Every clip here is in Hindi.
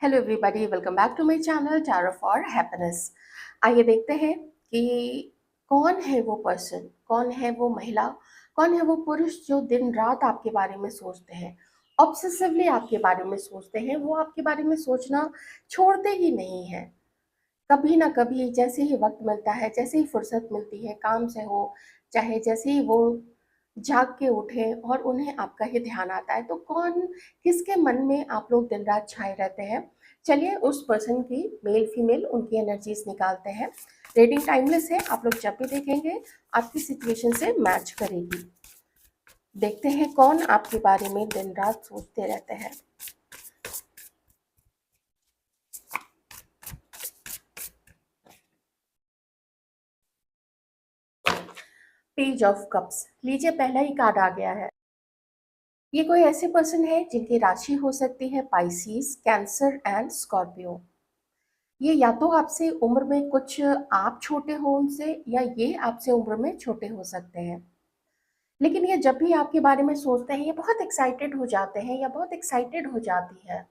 Hello everybody, welcome back to my channel tarot for happiness. आइए देखते हैं कि कौन है वो पर्सन, कौन है वो महिला, कौन है वो पुरुष जो दिन रात आपके बारे में सोचते हैं, ऑब्सेसिवली आपके बारे में सोचते हैं। वो आपके बारे में सोचना छोड़ते ही नहीं है। कभी ना कभी जैसे ही वक्त मिलता है, जैसे ही फुर्सत मिलती है काम से हो, चाहे जैसे ही वो जाग के उठे और उन्हें आपका ही ध्यान आता है, तो कौन किसके मन में आप लोग दिन रात छाए रहते हैं। चलिए उस पर्सन की मेल फीमेल उनकी एनर्जीज निकालते हैं। रेडिंग टाइमलेस है, आप लोग जब भी देखेंगे आपकी सिचुएशन से मैच करेगी। देखते हैं कौन आपके बारे में दिन रात सोचते रहते हैं। पेज ऑफ कप्स, लीजिए पहला ही कार्ड आ गया है। ये कोई ऐसे पर्सन है जिनकी राशि हो सकती है पाइसिस, कैंसर एंड स्कॉर्पियो। ये या तो आपसे उम्र में कुछ आप छोटे हो उनसे, या ये आपसे उम्र में छोटे हो सकते हैं। लेकिन ये जब भी आपके बारे में सोचते हैं, ये बहुत एक्साइटेड हो जाते हैं या बहुत एक्साइटेड हो जाती है।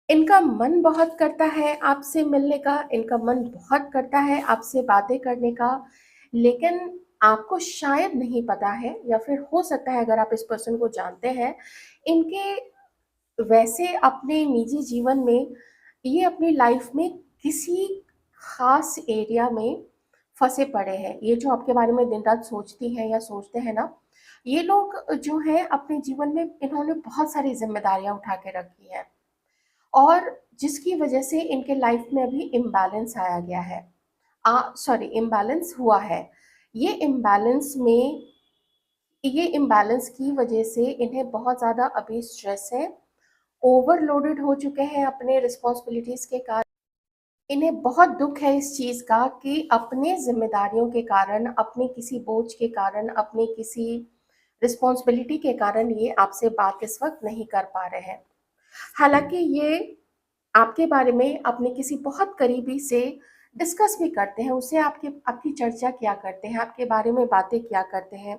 इनका मन बहुत करता है आपसे मिलने का, इनका मन बहुत करता है आपसे बातें करने का। लेकिन आपको शायद नहीं पता है, या फिर हो सकता है अगर आप इस पर्सन को जानते हैं, इनके वैसे अपने निजी जीवन में ये अपनी लाइफ में किसी खास एरिया में फंसे पड़े हैं। ये जो आपके बारे में दिन रात सोचती हैं या सोचते हैं ना, ये लोग जो है अपने जीवन में इन्होंने बहुत सारी जिम्मेदारियां उठा के रखी हैं, और जिसकी वजह से इनके लाइफ में अभी इम्बैलेंस आया गया है। सॉरी, इम्बैलेंस हुआ है। ये इम्बैलेंस में ये इम्बैलेंस की वजह से इन्हें बहुत ज़्यादा अभी स्ट्रेस है, ओवरलोडेड हो चुके हैं अपने रिस्पॉन्सिबिलिटीज के कारण। इन्हें बहुत दुख है इस चीज़ का कि अपने जिम्मेदारियों के कारण, अपने किसी बोझ के कारण, अपने किसी रिस्पॉन्सिबिलिटी के कारण ये आपसे बात इस वक्त नहीं कर पा रहे हैं। हालांकि ये आपके बारे में अपने किसी बहुत करीबी से डिस्कस भी करते हैं, उससे आपकी चर्चा क्या करते हैं, आपके बारे में बातें क्या करते हैं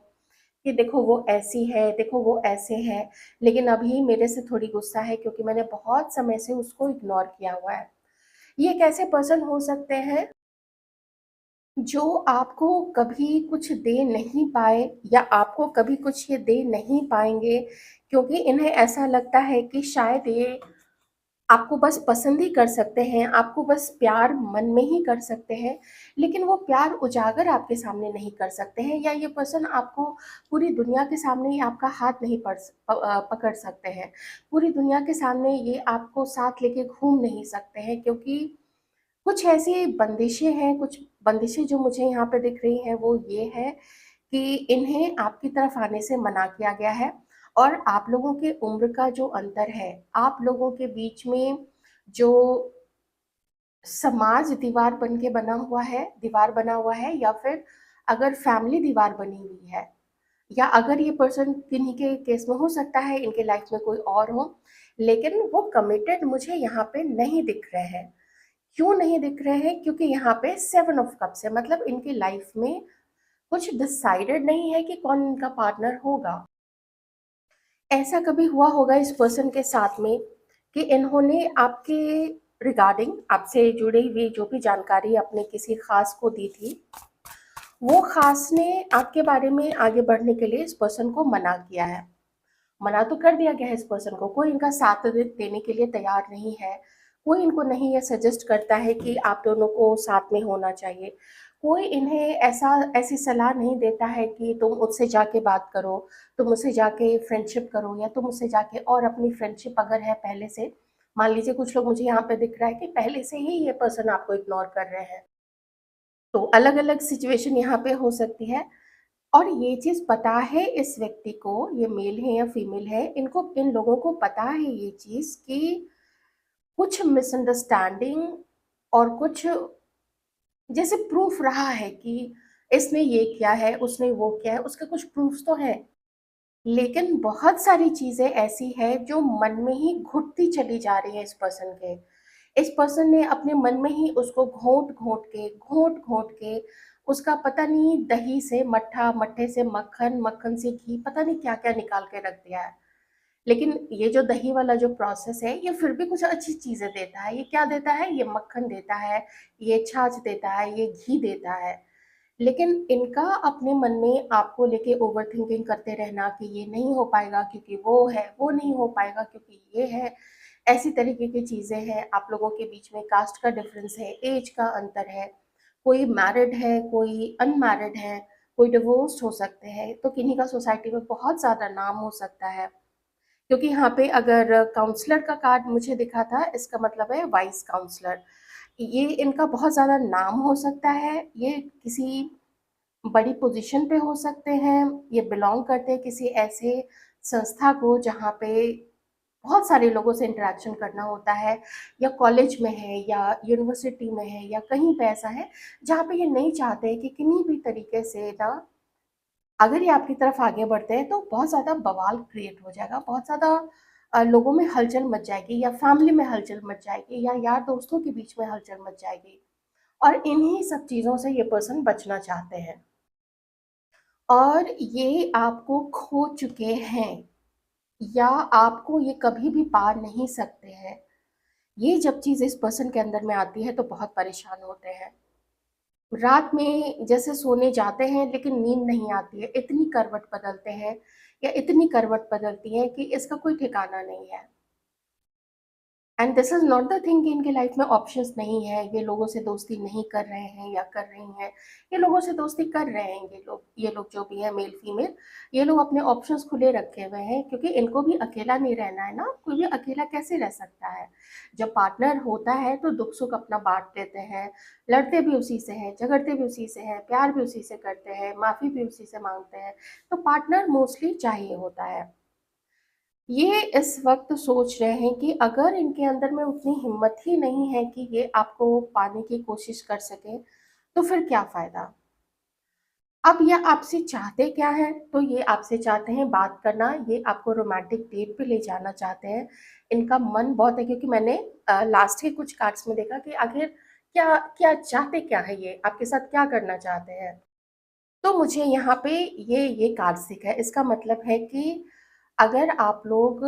कि देखो वो ऐसी है, देखो वो ऐसे है, लेकिन अभी मेरे से थोड़ी गुस्सा है क्योंकि मैंने बहुत समय से उसको इग्नोर किया हुआ है। ये एक ऐसे पर्सन हो सकते हैं जो आपको कभी कुछ दे नहीं पाए, या आपको कभी कुछ ये दे नहीं पाएंगे, क्योंकि इन्हें ऐसा लगता है कि शायद ये आपको बस पसंद ही कर सकते हैं, आपको बस प्यार मन में ही कर सकते हैं, लेकिन वो प्यार उजागर आपके सामने नहीं कर सकते हैं। या ये पर्सन आपको पूरी दुनिया के सामने ही आपका हाथ नहीं पकड़ सकते हैं, पूरी दुनिया के सामने ये आपको साथ लेके घूम नहीं सकते हैं, क्योंकि कुछ ऐसी बंदिशें हैं, कुछ बंदिशें जो मुझे यहाँ पे दिख रही हैं वो ये है कि इन्हें आपकी तरफ आने से मना किया गया है। और आप लोगों के उम्र का जो अंतर है, आप लोगों के बीच में जो समाज दीवार बन के बना हुआ है, दीवार बना हुआ है, या फिर अगर फैमिली दीवार बनी हुई है, या अगर ये पर्सन किन्हीं के केस में हो सकता है इनके लाइफ में कोई और हो, लेकिन वो कमिटेड मुझे यहाँ पे नहीं दिख रहे हैं। क्यों नहीं दिख रहे हैं? क्योंकि यहाँ पे 7 ऑफ कप्स है, मतलब इनकी लाइफ में कुछ डिसाइडेड नहीं है कि कौन इनका पार्टनर होगा। ऐसा कभी हुआ होगा इस पर्सन के साथ में कि इन्होंने आपके रिगार्डिंग, आपसे जुड़ी हुई जो भी जानकारी अपने किसी खास को दी थी, वो खास ने आपके बारे में आगे बढ़ने के लिए इस पर्सन को मना किया है। मना तो कर दिया गया है इस पर्सन को, कोई इनका साथ देने के लिए तैयार नहीं है। कोई इनको नहीं ये सजेस्ट करता है कि आप दोनों को साथ में होना चाहिए। कोई इन्हें ऐसी सलाह नहीं देता है कि तुम उससे जाके बात करो, तुम उससे जाके फ्रेंडशिप करो, या तुम उससे जाके और अपनी फ्रेंडशिप अगर है पहले से, मान लीजिए कुछ लोग, मुझे यहाँ पे दिख रहा है कि पहले से ही ये पर्सन आपको इग्नोर कर रहे हैं, तो अलग अलग सिचुएशन यहाँ पे हो सकती है। और ये चीज़ पता है इस व्यक्ति को, ये मेल है या फीमेल है, इनको, इन लोगों को पता है ये चीज़ कि कुछ मिसअंडरस्टैंडिंग और कुछ जैसे प्रूफ रहा है कि इसने ये किया है, उसने वो किया है, उसके कुछ प्रूफ्स तो हैं। लेकिन बहुत सारी चीज़ें ऐसी है जो मन में ही घुटती चली जा रही है इस पर्सन के। इस पर्सन ने अपने मन में ही उसको घोंट घोंट के उसका पता नहीं दही से मट्ठा, मट्ठे से मक्खन, मक्खन से घी, पता नहीं क्या क्या निकाल के रख दिया है। लेकिन ये जो दही वाला जो प्रोसेस है, ये फिर भी कुछ अच्छी चीज़ें देता है। ये क्या देता है? ये मक्खन देता है, ये छाछ देता है, ये घी देता है। लेकिन इनका अपने मन में आपको लेके ओवरथिंकिंग करते रहना कि ये नहीं हो पाएगा क्योंकि वो है, वो नहीं हो पाएगा क्योंकि ये है, ऐसी तरीके की चीज़ें हैं। आप लोगों के बीच में कास्ट का डिफरेंस है, एज का अंतर है, कोई मैरिड है, कोई अनमैरिड है, कोई डिवोर्स्ड हो सकते हैं, तो किन्हीं का सोसाइटी में बहुत ज़्यादा नाम हो सकता है। क्योंकि यहाँ पे अगर काउंसलर का कार्ड मुझे दिखा था, इसका मतलब है वाइस काउंसलर। ये इनका बहुत ज़्यादा नाम हो सकता है, ये किसी बड़ी पोजीशन पे हो सकते हैं, ये बिलोंग करते हैं किसी ऐसे संस्था को जहाँ पे बहुत सारे लोगों से इंटरेक्शन करना होता है, या कॉलेज में है या यूनिवर्सिटी में है या कहीं पे ऐसा है जहाँ पे ये नहीं चाहते कि किन्हीं भी तरीके से ना, अगर ये आपकी तरफ आगे बढ़ते हैं तो बहुत ज़्यादा बवाल क्रिएट हो जाएगा, बहुत ज़्यादा लोगों में हलचल मच जाएगी, या फैमिली में हलचल मच जाएगी, या यार दोस्तों के बीच में हलचल मच जाएगी। और इन्हीं सब चीज़ों से ये पर्सन बचना चाहते हैं, और ये आपको खो चुके हैं, या आपको ये कभी भी पा नहीं सकते हैं। ये जब चीज़ इस पर्सन के अंदर में आती है तो बहुत परेशान होते हैं। रात में जैसे सोने जाते हैं लेकिन नींद नहीं आती है, इतनी करवट बदलते हैं, या इतनी करवट बदलती हैं कि इसका कोई ठिकाना नहीं है। And this is not the thing कि इनके लाइफ में ऑप्शंस नहीं है, ये लोगों से दोस्ती नहीं कर रहे हैं या कर रही हैं, ये लोगों से दोस्ती कर रहे हैं। ये लोग जो भी हैं, मेल फीमेल, ये लोग अपने ऑप्शंस खुले रखे हुए हैं, क्योंकि इनको भी अकेला नहीं रहना है ना। कोई भी अकेला कैसे रह सकता है? जब पार्टनर होता है तो दुख सुख अपना बांट लेते हैं, लड़ते भी उसी से हैं, झगड़ते भी उसी से हैं, प्यार भी उसी से करते हैं, माफ़ी भी उसी से मांगते हैं। तो पार्टनर मोस्टली चाहिए होता है। ये इस वक्त सोच रहे हैं कि अगर इनके अंदर में उतनी हिम्मत ही नहीं है कि ये आपको पाने की कोशिश कर सके, तो फिर क्या फायदा? अब ये आपसे चाहते क्या हैं? तो ये आपसे चाहते हैं बात करना, ये आपको रोमांटिक डेट पे ले जाना चाहते हैं। इनका मन बहुत है, क्योंकि मैंने लास्ट के कुछ कार्ड्स में देखा कि आखिर क्या क्या चाहते क्या है, ये आपके साथ क्या करना चाहते हैं। तो मुझे यहाँ पे ये कार्ड्स दिखा है, इसका मतलब है कि अगर आप लोग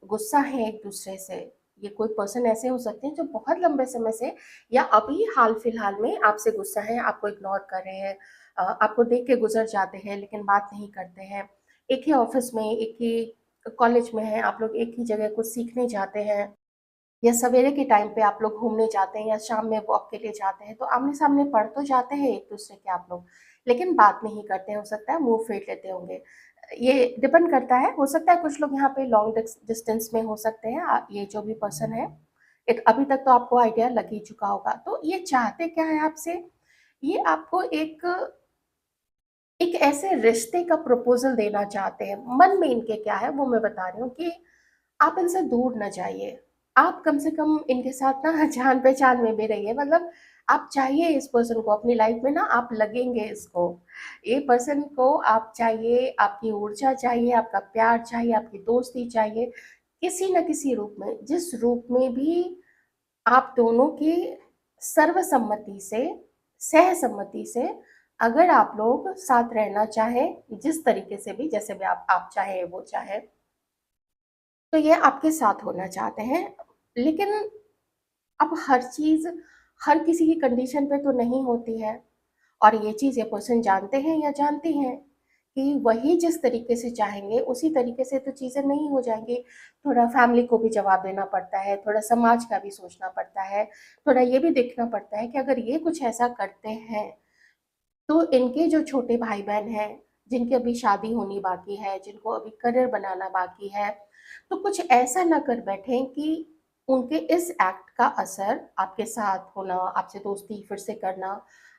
गुस्सा हैं एक दूसरे से, ये कोई पर्सन ऐसे हो सकते हैं जो बहुत लंबे समय से या अभी हाल फिलहाल में आपसे गुस्सा है, आपको इग्नोर कर रहे हैं, आपको देख के गुजर जाते हैं लेकिन बात नहीं करते हैं। एक ही ऑफिस में, एक ही कॉलेज में है, आप लोग एक ही जगह कुछ सीखने जाते हैं, या सवेरे के टाइम पे आप लोग घूमने जाते हैं, या शाम में वॉक के लिए जाते हैं, तो आमने सामने पढ़ तो जाते हैं एक दूसरे के आप लोग, लेकिन बात नहीं करते हैं। हो सकता है मुंह फेर लेते होंगे, ये डिपेंड करता है। हो सकता है कुछ लोग यहाँ पे लॉन्ग डिस्टेंस में हो सकते हैं। ये जो भी पर्सन है, एक अभी तक तो आपको आइडिया लग ही चुका होगा। तो ये चाहते क्या है आपसे? ये आपको एक एक ऐसे रिश्ते का प्रपोजल देना चाहते हैं। मन में इनके क्या है वो मैं बता रही हूँ, कि आप इनसे दूर ना जाइए। आप कम से कम इनके साथ ना जान-पहचान में भी रहिए। मतलब आप चाहिए इस पर्सन को अपनी लाइफ में ना, आप लगेंगे इसको। ये पर्सन को आप चाहिए, आपकी ऊर्जा चाहिए, आपका प्यार चाहिए, आपकी दोस्ती चाहिए। किसी न किसी रूप में, जिस रूप में भी आप दोनों की सर्वसम्मति से, सहसम्मति से, अगर आप लोग साथ रहना चाहें, जिस तरीके से भी, जैसे भी आप चाहें, वो चाहे, तो ये आपके साथ होना चाहते हैं। लेकिन अब हर चीज़ हर किसी की कंडीशन पे तो नहीं होती है, और ये चीज़ ये पर्सन जानते हैं या जानती हैं कि वही जिस तरीके से चाहेंगे उसी तरीके से तो चीज़ें नहीं हो जाएँगी। थोड़ा फैमिली को भी जवाब देना पड़ता है, थोड़ा समाज का भी सोचना पड़ता है, थोड़ा ये भी देखना पड़ता है कि अगर ये कुछ ऐसा करते हैं, तो इनके जो छोटे भाई-बहन हैं, जिनकी अभी शादी होनी बाकी है, जिनको अभी करियर बनाना बाकी है, तो कुछ ऐसा ना कर बैठें कि उनके इस एक्ट का असर आपके साथ होना, आपसे दोस्ती फिर से करना,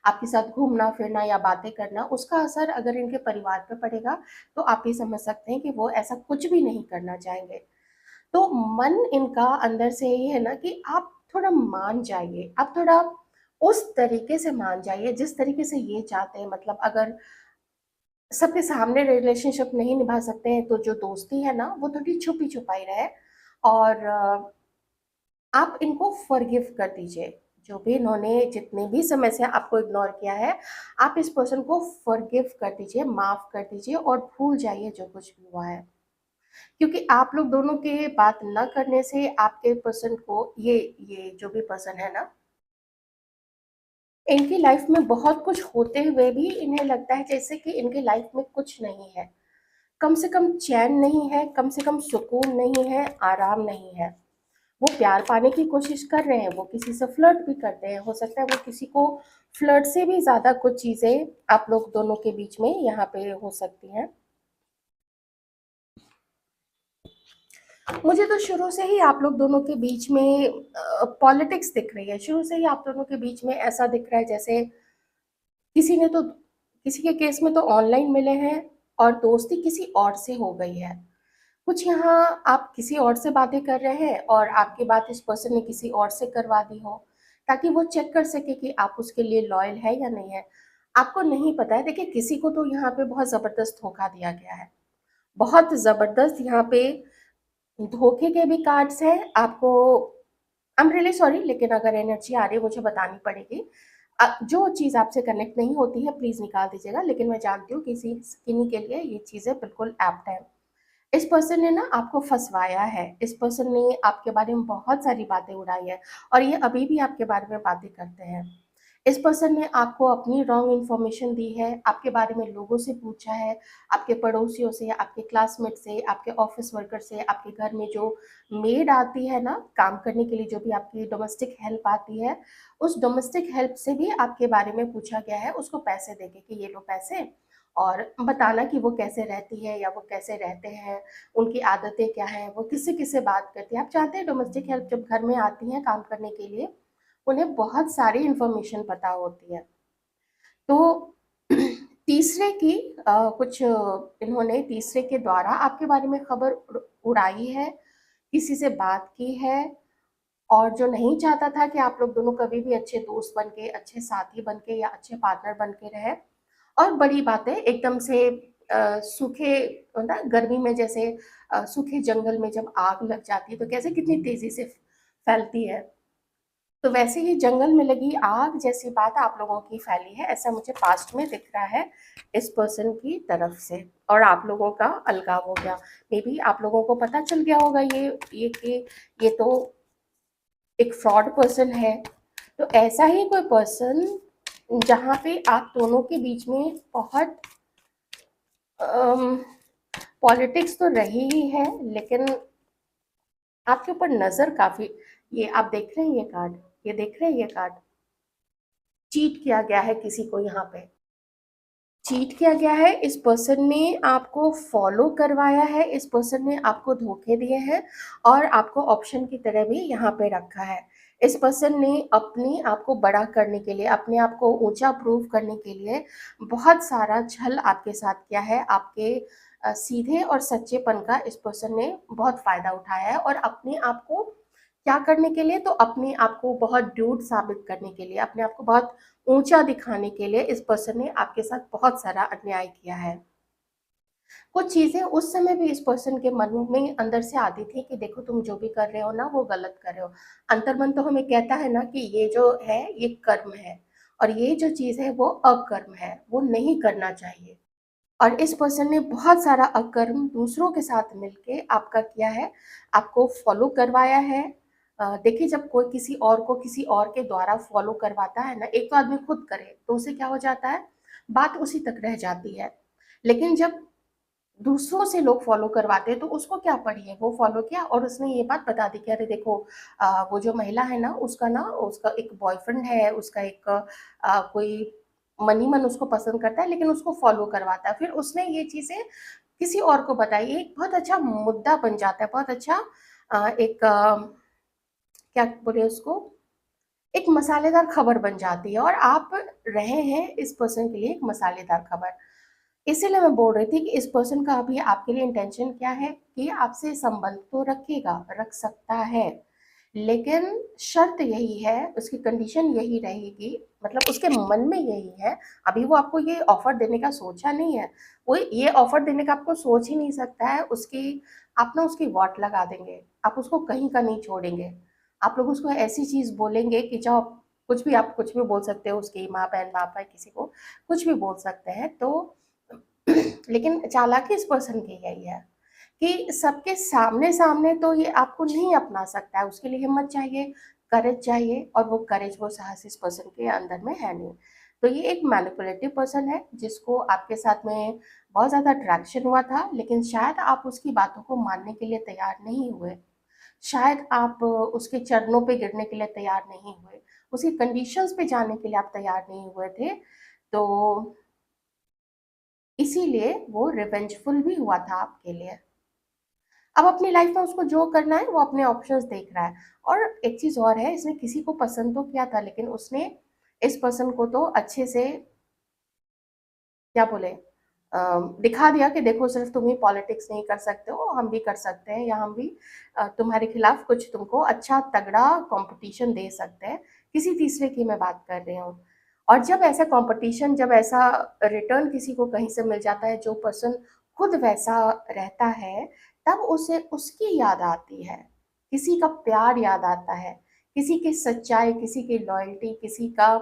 आपके साथ घूमना-फिरना या बातें करना, उसका असर अगर इनके परिवार पे पड़ेगा, तो आप ये समझ सकते हैं कि वो ऐसा कुछ भी नहीं करना चाहेंगे। तो मन इनका अंदर से ये है ना कि आप थोड़ा मान जाइए, आप थोड़ा उस तरीके से मान जाइए जिस तरीके से ये चाहते हैं। मतलब अगर सबके सामने रिलेशनशिप नहीं निभा सकते हैं, तो जो दोस्ती है ना, वो थोड़ी छुपी-छुपाई रहे, और आप इनको फ़ॉरगिव कर दीजिए। जो भी इन्होंने जितने भी समय से आपको इग्नोर किया है, आप इस पर्सन को फ़ॉरगिव कर दीजिए, माफ़ कर दीजिए और भूल जाइए जो कुछ भी हुआ है। क्योंकि आप लोग दोनों के बात ना करने से आपके पर्सन को ये जो भी पर्सन है ना, इनकी लाइफ में बहुत कुछ होते हुए भी इन्हें लगता है जैसे कि इनकी लाइफ में कुछ नहीं है। कम से कम चैन नहीं है, कम से कम सुकून नहीं है, आराम नहीं है। वो प्यार पाने की कोशिश कर रहे हैं, वो किसी से फ्लर्ट भी करते हैं, हो सकता है वो किसी को फ्लर्ट से भी ज़्यादा कुछ चीज़ें आप लोग दोनों के बीच में यहाँ पे हो सकती हैं। मुझे तो शुरू से ही आप लोग दोनों के बीच में पॉलिटिक्स दिख रही है। शुरू से ही आप दोनों के बीच में ऐसा दिख रहा है जैसे किसी ने तो किसी के केस में तो ऑनलाइन मिले हैं और दोस्ती किसी और से हो गई है। कुछ यहाँ आप किसी और से बातें कर रहे हैं और आपकी बात इस पर्सन ने किसी और से करवा दी हो, ताकि वो चेक कर सके कि आप उसके लिए लॉयल है या नहीं है। आपको नहीं पता है, देखिए किसी को तो यहाँ पे बहुत ज़बरदस्त धोखा दिया गया है, बहुत ज़बरदस्त यहाँ पे धोखे के भी कार्ड्स हैं आपको। आई एम रियली सॉरी, लेकिन अगर एनर्जी आ रही है मुझे बतानी पड़ेगी। जो चीज़ आपसे कनेक्ट नहीं होती है प्लीज़ निकाल दीजिएगा, लेकिन मैं जानती हूँ किसी किन्हीं के लिए ये चीज़ें बिल्कुल एप्ट है। इस पर्सन ने ना आपको फंसवाया है, इस पर्सन ने आपके बारे में बहुत सारी बातें उड़ाई है और ये अभी भी आपके बारे में बातें करते हैं। इस पर्सन ने आपको अपनी रॉन्ग इन्फॉर्मेशन दी है, आपके बारे में लोगों से पूछा है, आपके पड़ोसियों से, आपके क्लासमेट से, आपके ऑफिस वर्कर से, आपके घर में जो मेड आती है ना काम करने के लिए, जो भी आपकी डोमेस्टिक हेल्प आती है, उस डोमेस्टिक हेल्प से भी आपके बारे में पूछा गया है, उसको पैसे देके कि ये लो पैसे और बताना कि वो कैसे रहती है या वो कैसे रहते हैं, उनकी आदतें क्या हैं, वो किससे किससे बात करती है। आप जानते हैं डोमेस्टिक हेल्प जब घर में आती हैं काम करने के लिए, उन्हें बहुत सारी इन्फॉर्मेशन पता होती है। तो तीसरे की कुछ इन्होंने तीसरे के द्वारा आपके बारे में खबर उड़ाई है, किसी से बात की है और जो नहीं चाहता था कि आप लोग दोनों कभी भी अच्छे दोस्त बन के, अच्छे साथी बन के या अच्छे पार्टनर बन के रहे। और बड़ी बात है एकदम से सूखे ना गर्मी में जैसे सूखे जंगल में जब आग लग जाती है तो कैसे कितनी तेजी से फैलती है, तो वैसे ही जंगल में लगी आग जैसी बात आप लोगों की फैली है, ऐसा मुझे पास्ट में दिख रहा है इस पर्सन की तरफ से। और आप लोगों का अलगाव हो गया, मे बी आप लोगों को पता चल गया होगा ये कि ये तो एक फ्रॉड पर्सन है। तो ऐसा ही कोई पर्सन जहाँ पे आप दोनों के बीच में बहुत पॉलिटिक्स तो रही ही है, लेकिन आपके ऊपर नजर काफी, ये आप देख रहे हैं ये कार्ड, ये देख रहे हैं ये कार्ड, चीट किया गया है किसी को यहाँ पे, चीट किया गया है। इस पर्सन ने आपको फॉलो करवाया है, इस पर्सन ने आपको धोखे दिए हैं और आपको ऑप्शन की तरह भी यहाँ पे रखा है। इस पर्सन ने अपने आप को बड़ा करने के लिए, अपने आप को ऊंचा प्रूव करने के लिए बहुत सारा छल आपके साथ किया है। आपके सीधे और सच्चेपन का इस पर्सन ने बहुत फायदा उठाया है और अपने आप को क्या करने के लिए, तो अपने आप को बहुत ड्यूड साबित करने के लिए, अपने आप को बहुत ऊंचा दिखाने के लिए इस पर्सन ने आपके साथ बहुत सारा अन्याय किया है। कुछ चीजें उस समय भी इस पर्सन के मन में अंदर से आती थी कि देखो तुम जो भी कर रहे हो ना वो गलत कर रहे हो। अंतर्मन तो हमें कहता है ना कि ये जो है ये कर्म है और ये जो चीज है वो अकर्म है, वो नहीं करना चाहिए। और इस पर्सन ने बहुत सारा अकर्म दूसरों के साथ मिलके आपका किया है, आपको फॉलो करवाया है। देखिए जब कोई किसी और को किसी और के द्वारा फॉलो करवाता है ना, एक तो आदमी खुद करे तो उसे क्या हो जाता है, बात उसी तक रह जाती है। लेकिन जब दूसरों से लोग फॉलो करवाते हैं तो उसको क्या पड़ी है, वो फॉलो किया और उसने ये बात बता दी कि अरे देखो वो जो महिला है ना उसका एक बॉयफ्रेंड है, उसका एक कोई मनी मन उसको पसंद करता है लेकिन उसको फॉलो करवाता है। फिर उसने ये चीजें किसी और को बताई, एक बहुत अच्छा मुद्दा बन जाता है, बहुत अच्छा एक क्या बोले उसको, एक मसालेदार खबर बन जाती है और आप रहे हैं इस पर्सन के लिए एक मसालेदार खबर। इसीलिए मैं बोल रही थी कि इस पर्सन का अभी आपके लिए इंटेंशन क्या है कि आपसे संबंध तो रखेगा, रख सकता है, लेकिन शर्त यही है, उसकी कंडीशन यही रहेगी, मतलब उसके मन में यही है। अभी वो आपको ये ऑफर देने का सोचा नहीं है, वो ये ऑफर देने का आपको सोच ही नहीं सकता है। उसकी आप ना उसकी वाट लगा देंगे, आप उसको कहीं का नहीं छोड़ेंगे। आप लोग उसको ऐसी चीज बोलेंगे कि जाओ, कुछ भी आप कुछ भी बोल सकते हो, उसकी माँ बहन बाप है किसी को कुछ भी बोल सकते हैं। तो लेकिन चालाकी इस पर्सन की यही है कि सबके सामने-सामने तो ये आपको नहीं अपना सकता है, उसके लिए हिम्मत चाहिए, करेज चाहिए और वो करेज वो साहस इस पर्सन के अंदर में है नहीं। तो ये एक मैनिपुलेटिव पर्सन है जिसको आपके साथ में बहुत ज़्यादा अट्रैक्शन हुआ था, लेकिन शायद आप उसकी बातों को मानने के लिए तैयार नहीं हुए। शायद आप उसके चरणों पे गिरने के लिए तैयार नहीं हुए, उसकी कंडीशंस पे जाने के लिए आप तैयार नहीं हुए थे। तो इसीलिए वो रिवेंजफुल भी हुआ था आपके लिए। अब अपनी लाइफ में उसको जो करना है वो अपने ऑप्शंस देख रहा है। और एक चीज़ और है, इसने किसी को पसंद तो किया था, लेकिन उसने इस पर्सन को तो अच्छे से क्या बोले दिखा दिया कि देखो सिर्फ तुम ही पॉलिटिक्स नहीं कर सकते हो, हम भी कर सकते हैं, या हम भी तुम्हारे खिलाफ कुछ तुमको अच्छा तगड़ा कंपटीशन दे सकते हैं। किसी तीसरे की मैं बात कर रही हूँ। और जब ऐसा कंपटीशन, जब ऐसा रिटर्न किसी को कहीं से मिल जाता है, जो पर्सन खुद वैसा रहता है, तब उसे उसकी याद आती है, किसी का प्यार याद आता है, किसी की सच्चाई, किसी की लॉयल्टी, किसी का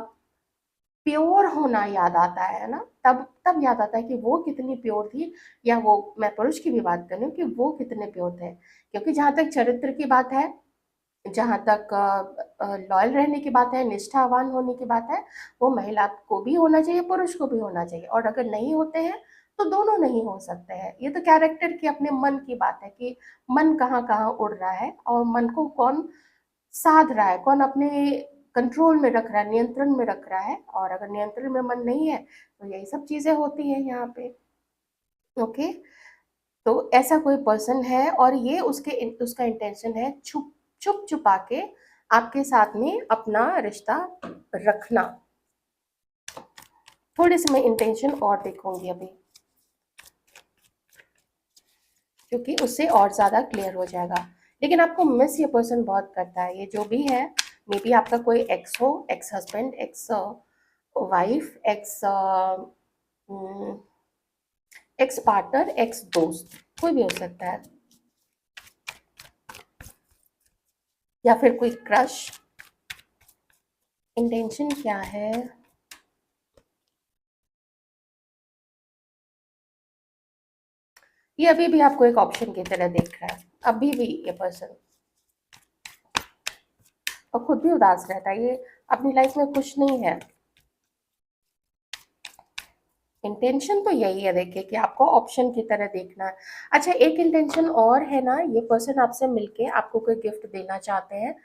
प्योर होना याद आता है ना। तब तब याद आता है कि वो कितनी प्योर थी, या वो, मैं पुरुष की भी बात कर रही हूँ, कि वो कितने प्योर थे। क्योंकि जहाँ तक चरित्र की बात है, जहाँ तक लॉयल रहने की बात है, निष्ठावान होने की बात है, वो महिला को भी होना चाहिए, पुरुष को भी होना चाहिए। और अगर नहीं होते हैं तो दोनों नहीं हो सकते हैं। ये तो कैरेक्टर की, अपने मन की बात है कि मन कहाँ कहाँ उड़ रहा है और मन को कौन साध रहा है, कौन अपने कंट्रोल में रख रहा है, नियंत्रण में रख रहा है। और अगर नियंत्रण में मन नहीं है तो यही सब चीजें होती हैं यहाँ पे। ओके। तो ऐसा कोई पर्सन है और ये उसका इंटेंशन है छुप छुप छुपा के आपके साथ में अपना रिश्ता रखना। थोड़ी सी मैं इंटेंशन और देखूंगी अभी, क्योंकि उससे और ज़्यादा क्लियर हो जाएगा। लेकिन आपको मिस ये पर्सन बहुत करता है, ये जो भी है। मे बी आपका कोई एक्स हो, ex husband, ex wife, ex partner, x दोस्त, कोई भी हो सकता है, या फिर कोई क्रश। इंटेंशन क्या है? ये अभी भी आपको एक ऑप्शन की तरह देख रहा है, अभी भी ये पर्सन, और खुद भी उदास रहता है, ये अपनी लाइफ में खुश नहीं है। इंटेंशन तो यही है, देखिए, कि आपको ऑप्शन की तरह देखना है। अच्छा, एक इंटेंशन और है ना, ये पर्सन आपसे मिलके आपको कोई गिफ्ट देना चाहते हैं।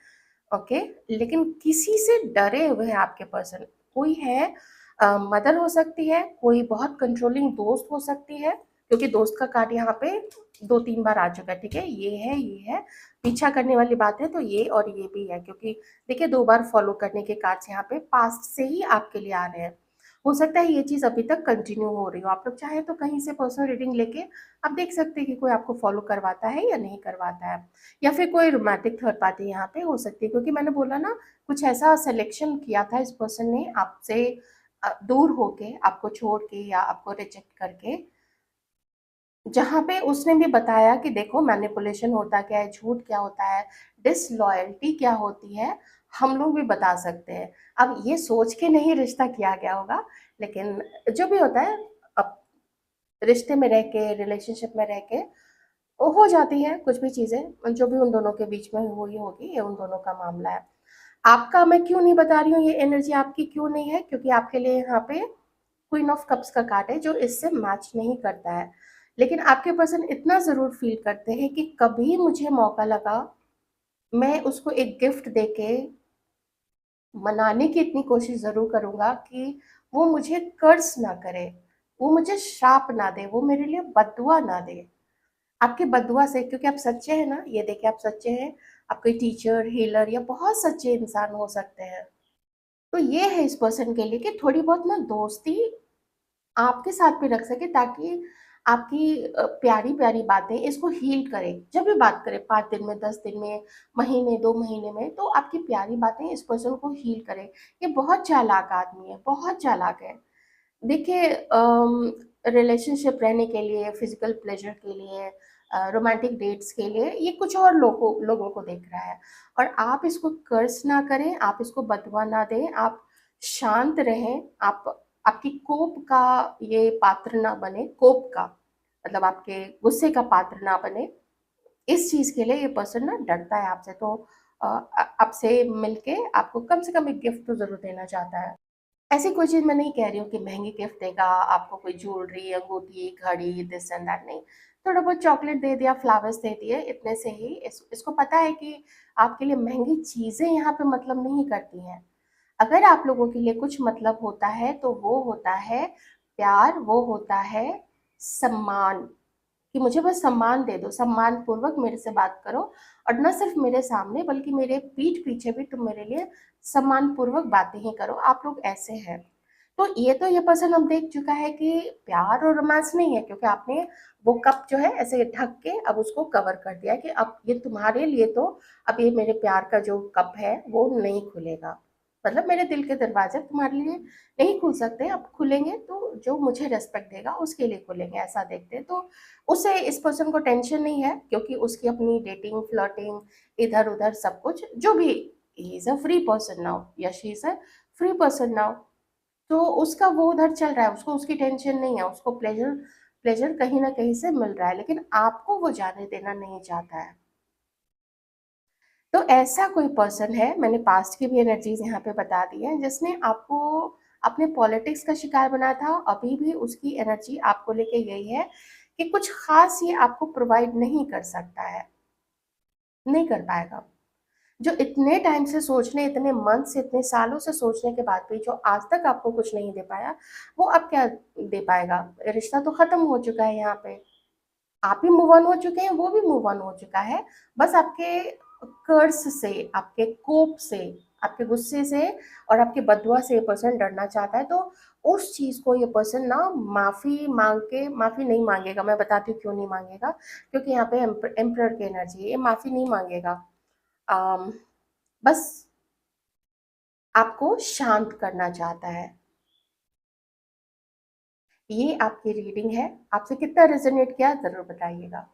ओके। लेकिन किसी से डरे हुए हैं आपके पर्सन। कोई है, मदर हो सकती है, कोई बहुत कंट्रोलिंग दोस्त हो सकती है, क्योंकि दोस्त का कार्ड यहाँ पे 2-3 बार आ चुका है। ठीक है, ये है पीछा करने वाली बात है, तो ये और ये भी है, क्योंकि देखिए 2 बार फॉलो करने के कार्ड्स यहाँ पे पास्ट से ही आपके लिए आ रहे हैं। हो सकता है ये चीज़ अभी तक कंटिन्यू हो रही हो। आप लोग चाहे तो कहीं से पर्सनल रीडिंग लेके आप देख सकते हैं कि कोई आपको फॉलो करवाता है या नहीं करवाता है, या फिर कोई रोमांटिक थर्ड पार्टी यहाँ पे हो सकती है। क्योंकि मैंने बोला ना, कुछ ऐसा सिलेक्शन किया था इस पर्सन ने आपसे दूर होके, आपको छोड़ के या आपको रिजेक्ट करके, जहाँ पे उसने भी बताया कि देखो मैनिपुलेशन होता क्या है, झूठ क्या होता है, डिसलॉयल्टी क्या होती है, हम लोग भी बता सकते हैं। अब ये सोच के नहीं रिश्ता किया गया होगा, लेकिन जो भी होता है, अब रिश्ते में रह के, रिलेशनशिप में रह के हो जाती है कुछ भी चीज़ें। जो भी उन दोनों के बीच में हुई होगी, ये उन दोनों का मामला है। आपका मैं क्यों नहीं बता रही हूँ, ये एनर्जी आपकी क्यों नहीं है, क्योंकि आपके लिए यहाँ पे क्वीन ऑफ कप्स का कार्ड है, जो इससे मैच नहीं करता है। लेकिन आपके पर्सन इतना ज़रूर फील करते हैं कि कभी मुझे मौका लगा, मैं उसको एक गिफ्ट देके मनाने की इतनी कोशिश ज़रूर करूँगा कि वो मुझे कर्ज ना करे, वो मुझे श्राप ना दे, वो मेरे लिए बददुआ ना दे। आपकी बददुआ से, क्योंकि आप सच्चे हैं ना, ये देखिए आप सच्चे हैं। आप कोई टीचर, हीलर या बहुत सच्चे इंसान हो सकते हैं। तो ये है इस पर्सन के लिए कि थोड़ी बहुत ना दोस्ती आपके साथ भी रख सके, ताकि आपकी प्यारी-प्यारी बातें इसको हील करें। जब भी बात करें, 5 दिन में, 10 दिन में, महीने, 2 महीने में, तो आपकी प्यारी बातें इस पर्सन को हील करें। ये बहुत चालाक आदमी है, बहुत चालाक है। देखिए, रिलेशनशिप रहने के लिए, फिजिकल प्लेजर के लिए, रोमांटिक डेट्स के लिए, ये कुछ और लोगों को देख रहा है। और आप इसको कर्स ना करें, आप इसको बदुआ ना दें, आप शांत रहें, आप आपकी कोप का ये पात्र ना बने, कोप का। मतलब आपके गुस्से का पात्र ना बने, इस चीज़ के लिए ये पर्सन ना डरता है आपसे। तो आपसे मिलके आपको कम से कम एक गिफ्ट तो ज़रूर देना चाहता है। ऐसी कोई चीज़ मैं नहीं कह रही हूँ कि महँगी गिफ्ट देगा, आपको कोई ज्वेलरी, अंगूठी, घड़ी, दिस एंड दैट नहीं। थोड़ा बहुत चॉकलेट दे दिया, फ्लावर्स दे दिए, इतने से ही इसको पता है कि आपके लिए महँगी चीज़ें यहाँ पे मतलब नहीं करती हैं। अगर आप लोगों के लिए कुछ मतलब होता है, तो वो होता है प्यार, वो होता है सम्मान, कि मुझे बस सम्मान दे दो, सम्मानपूर्वक मेरे से बात करो और ना सिर्फ़ मेरे सामने बल्कि मेरे पीठ पीछे भी तुम मेरे लिए सम्मानपूर्वक बातें ही करो, आप लोग ऐसे हैं। तो ये पर्सन अब देख चुका है कि प्यार और रोमांस नहीं है, क्योंकि आपने वो कप जो है ऐसे ढक के अब उसको कवर कर दिया कि अब ये तुम्हारे लिए तो अब ये मेरे प्यार का जो कप है वो नहीं खुलेगा। मतलब मेरे दिल के दरवाजे तुम्हारे लिए नहीं खुल सकते, अब खुलेंगे तो जो मुझे रिस्पेक्ट देगा उसके लिए खुलेंगे, ऐसा देखते हैं। तो उसे इस पर्सन को टेंशन नहीं है, क्योंकि उसकी अपनी डेटिंग, फ्लर्टिंग, इधर-उधर सब कुछ जो भी, he is a free person now या she is a free person now. तो उसका वो उधर चल रहा है, उसको उसकी टेंशन नहीं है, उसको प्लेज़र प्लेज़र कहीं न कहीं से मिल रहा है, लेकिन आपको वो जाने देना नहीं चाहता है। तो ऐसा कोई पर्सन है, मैंने पास्ट की भी एनर्जीज़ यहाँ पे बता दी हैं, जिसने आपको अपने पॉलिटिक्स का शिकार बनाया था, अभी भी उसकी एनर्जी आपको लेके यही है कि कुछ ख़ास ये आपको प्रोवाइड नहीं कर सकता है, नहीं कर पाएगा। जो इतने टाइम से सोचने, इतने मंथ से, इतने सालों से सोचने के बाद भी जो आज तक आपको कुछ नहीं दे पाया, वो अब क्या दे पाएगा? रिश्ता तो खत्म हो चुका है यहाँ पे। आप भी मूव ऑन हो चुके हैं, वो भी मूव ऑन हो चुका है। बस आपके कर्स से, आपके कोप से, आपके गुस्से से और आपके बददुआ से ये पर्सन डरना चाहता है। तो उस चीज़ को ये पर्सन ना माफ़ी माँग के, माफ़ी नहीं माँगेगा, मैं बताती हूँ क्यों नहीं माँगेगा, क्योंकि यहाँ पे एम्परर की एनर्जी है, ये माफ़ी नहीं माँगेगा। अम, बस आपको शांत करना चाहता है। ये आपकी रीडिंग है। आपसे कितना रेज़ोनेट किया ज़रूर बताइएगा।